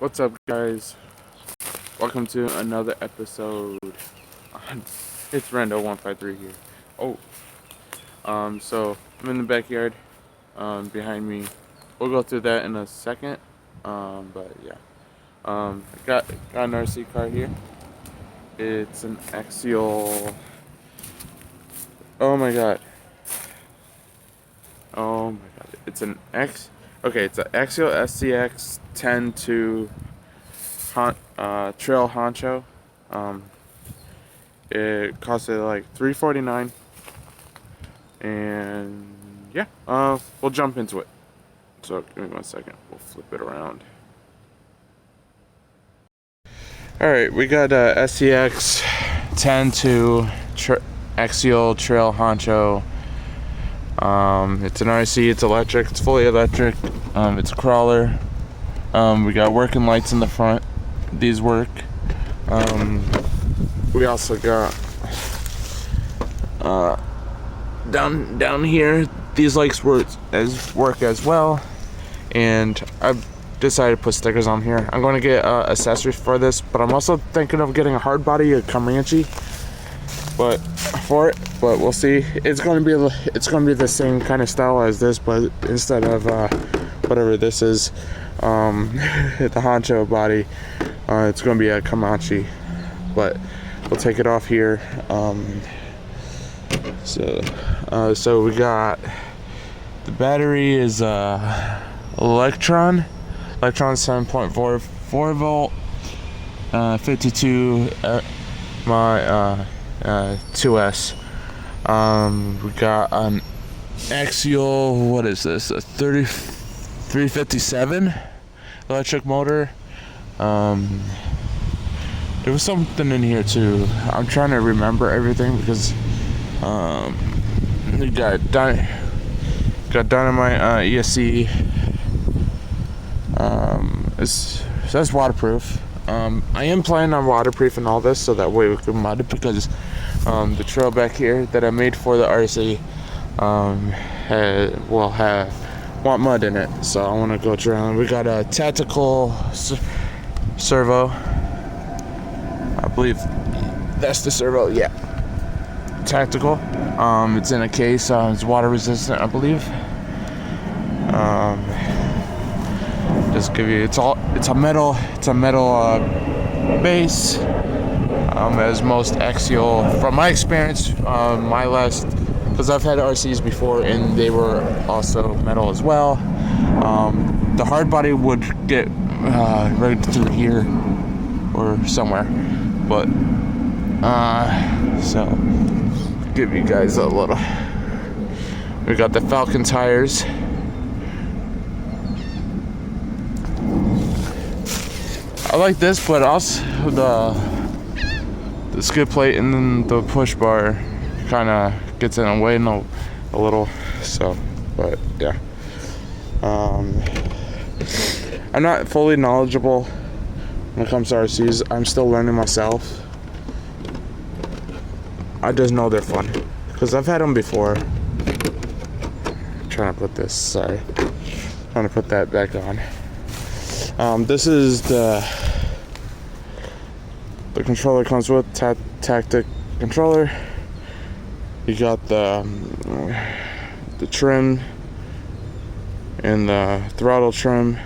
What's up, guys? Welcome to another episode. It's Rando153 here. So I'm in the backyard. Behind me. We'll go through that in a second. But yeah. I got an RC car here. It's an Axial. Oh my god. Oh my god. It's an Okay, it's an Axial SCX10 to Trail Honcho. It costed like $349, and yeah, we'll jump into it. So give me 1 second. We'll flip it around. All right, we got SCX10 to Axial Trail Honcho. It's an RC. It's electric. It's fully electric. It's a crawler. We got working lights in the front. These work. We also got down here. These lights work as well, and I've decided to put stickers on here. I'm going to get accessories for this, but I'm also thinking of getting a hard body, a Comanche, but we'll see. It's going to be the same kind of style as this, but instead of whatever this is, the Honcho body, it's going to be a Comanche, but we'll take it off here. So we got the battery is Electron 7.44 volt, 52 my 2S. We got an Axial, what is this, a 357 electric motor. There was something in here too. I'm trying to remember everything because we got dynamite ESC. That's waterproof. I am planning on waterproofing all this so that way we can mud it, because the trail back here that I made for the RC want mud in it, so I want to go around. We got a tactical servo. I believe that's the servo. Yeah, tactical. It's in a case. It's water resistant, I believe. Just give you. It's a metal base. As most Axial, from my experience, because I've had RCs before and they were also metal as well. The hard body would get right through here or somewhere, but so give you guys a little. We got the Falcon tires. I like this, but also the skid plate and then the push bar kind of gets in the way a little. So, but yeah, I'm not fully knowledgeable when it comes to RCs. I'm still learning myself. I just know they're fun because I've had them before. I'm trying to put this. Sorry, trying to put that back on. This is the controller comes with tactic controller. You got the trim and the throttle trim,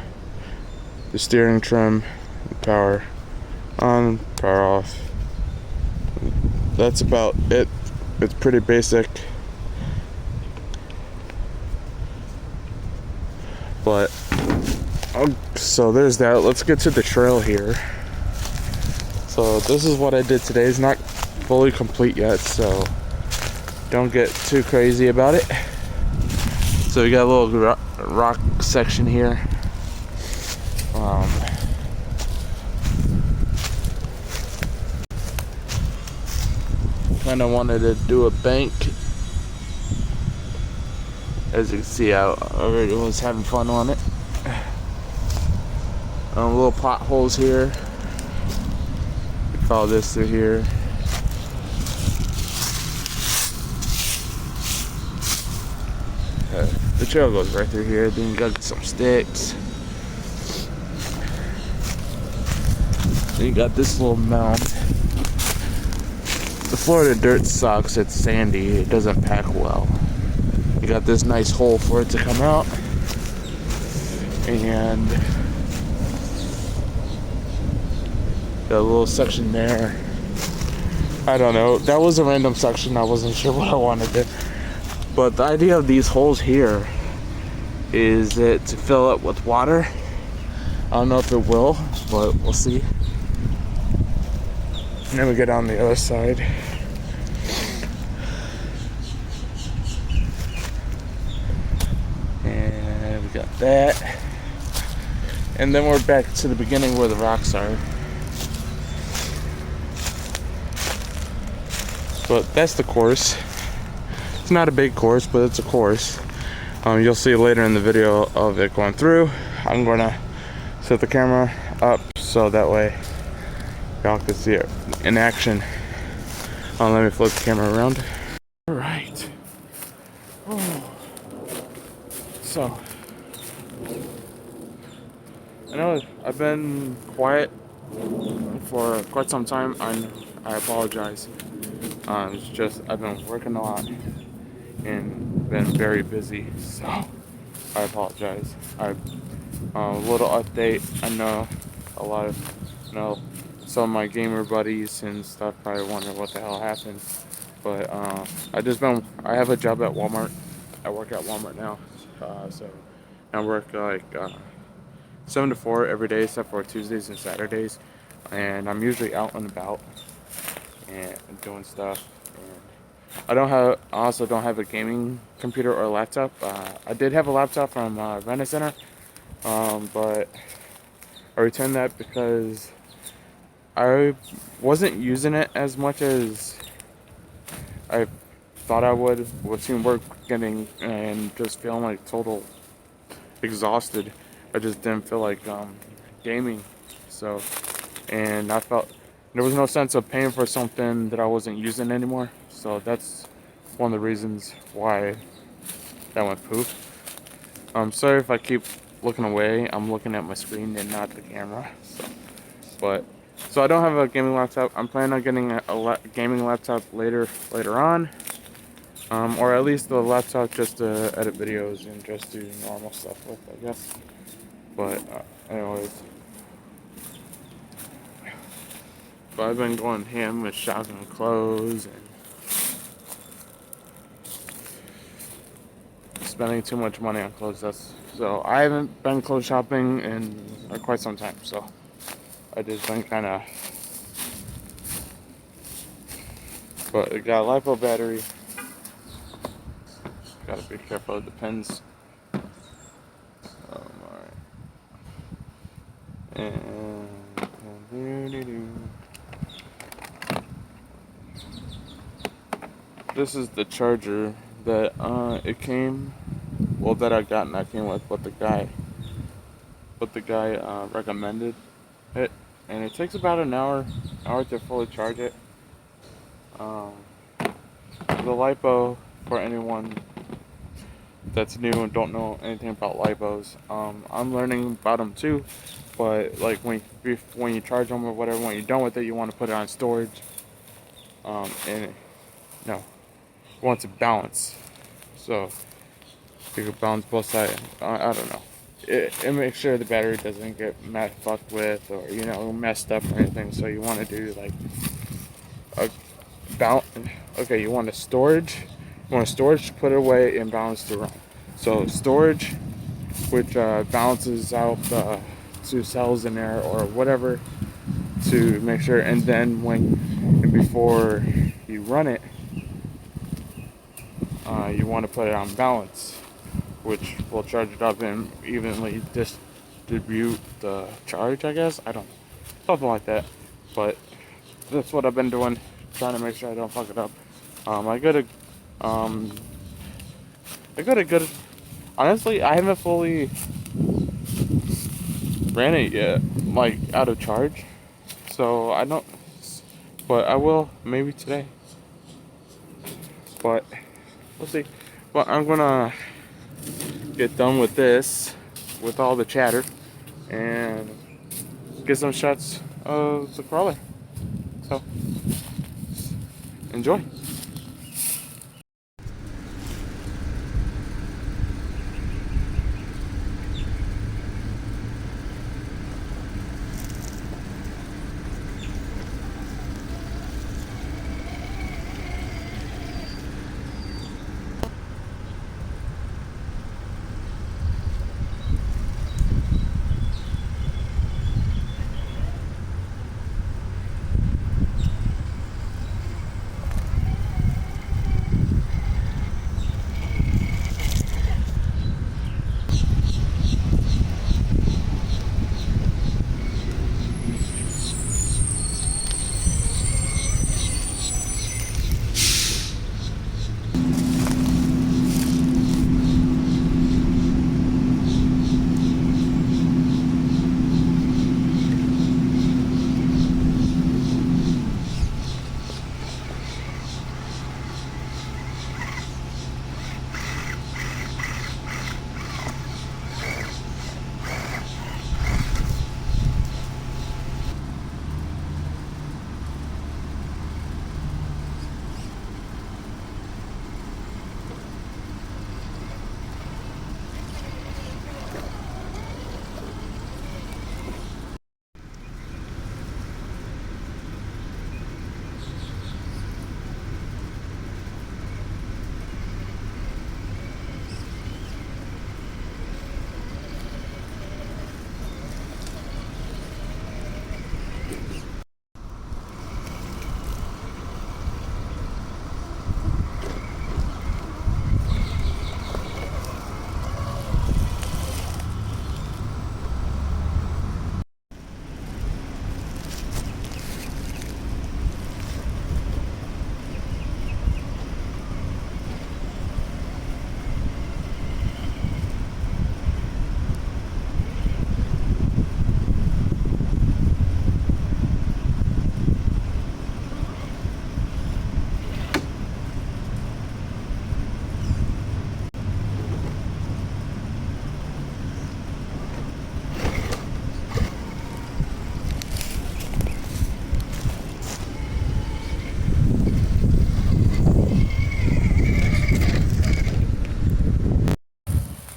the steering trim, power on, power off. That's about it. It's pretty basic, but so there's that. Let's get to the trail here. So this is what I did today. It's not fully complete yet, so don't get too crazy about it. So we got a little rock section here. Kind of wanted to do a bank. As you can see, I already was having fun on it. Little potholes here. Follow this through here. The trail goes right through here. Then you got some sticks. And you got this little mound. The Florida dirt sucks. It's sandy. It doesn't pack well. You got this nice hole for it to come out. And got a little section there. I don't know. That was a random section. I wasn't sure what I wanted to. But the idea of these holes here is it to fill it with water. I don't know if it will, but we'll see. And then we go down the other side. And we got that. And then we're back to the beginning where the rocks are. But that's the course. It's not a big course, but it's a course. You'll see later in the video of it going through. I'm gonna set the camera up so that way y'all can see it in action. Let me flip the camera around. All right. Oh. So, I know I've been quiet for quite some time. I apologize. It's just I've been working a lot and been very busy, so I apologize. A little update. I know a lot of, some of my gamer buddies and stuff probably wonder what the hell happened, but I have a job at Walmart. I work at Walmart now, so I work like 7 to 4 every day except for Tuesdays and Saturdays, and I'm usually out and about and doing stuff. And I also don't have a gaming computer or a laptop. I did have a laptop from Rent Center, but I returned that because I wasn't using it as much as I thought I would. Between work getting and just feeling like total exhausted, I just didn't feel like gaming. So, and I felt there was no sense of paying for something that I wasn't using anymore. So that's one of the reasons why that went poof. I'm sorry if I keep looking away. I'm looking at my screen and not the camera. So I don't have a gaming laptop. I'm planning on getting a gaming laptop later on, or at least the laptop just to edit videos and just do normal stuff with, I guess. But anyways, but I've been going ham with shopping clothes and spending too much money on clothes. So I haven't been clothes shopping in quite some time. So I just been kind of. But it got a LiPo battery. Gotta be careful of the pins. Alright. And this is the charger that that I got and I came with, but the guy recommended it, and it takes about an hour to fully charge it. The LiPo, for anyone that's new and don't know anything about LiPos, I'm learning about them too. But like when you charge them or whatever, when you're done with it, you want to put it on storage. You want to balance, so you can balance both sides. I don't know. It makes sure the battery doesn't get fucked with or messed up or anything. So you want to do like a balance. Okay, you want storage. To put it away and balance to run. So storage, which balances out the 2 cells in there or whatever to make sure, and then before you run it, you want to put it on balance, which will charge it up and evenly distribute the charge, I guess. I don't know. Something like that. But that's what I've been doing, trying to make sure I don't fuck it up. I got a good. Honestly, I haven't fully ran it yet, like out of charge. So I don't, but I will maybe today. But we'll see. But I'm gonna get done with this, with all the chatter, and get some shots of the crawler. So enjoy.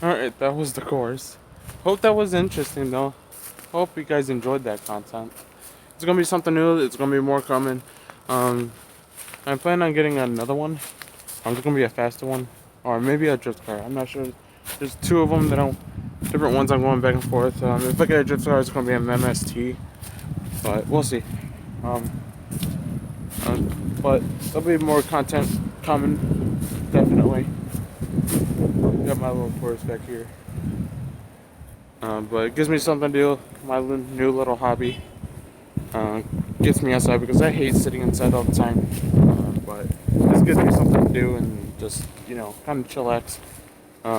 Alright, that was the course. Hope that was interesting though. Hope you guys enjoyed that content. It's gonna be something new, it's gonna be more coming. I plan on getting another one. It's gonna be a faster one. Or maybe a drift car. I'm not sure. There's two of them that different ones I'm going back and forth. If I get a drift car, it's gonna be an MST. But we'll see. Um, but there'll be more content coming, definitely. Got my little course back here. But it gives me something to do, my new little hobby. Gets me outside because I hate sitting inside all the time. But this gives me something to do and just, kind of chillax.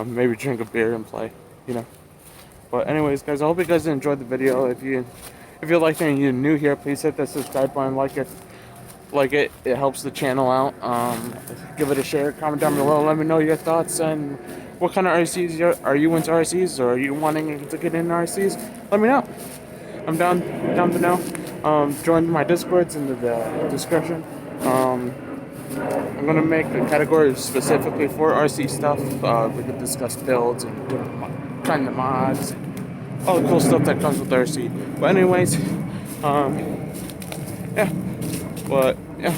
Maybe drink a beer and play, But anyways, guys, I hope you guys enjoyed the video. If you liked it and you're new here, please hit that subscribe button, like it helps the channel out. Give it a share, comment down below, let me know your thoughts and what kind of RCs are you into RCs, or are you wanting to get into RCs? Let me know. I'm down to know. Join my discords in the description. I'm gonna make a category specifically for RC stuff. We could discuss builds and kind of mods, all the cool stuff that comes with RC. But anyways, yeah. But yeah,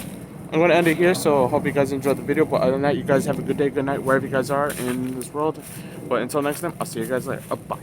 I'm gonna end it here. So I hope you guys enjoyed the video. But other than that, you guys have a good day, good night, wherever you guys are in this world. But until next time, I'll see you guys later. Bye.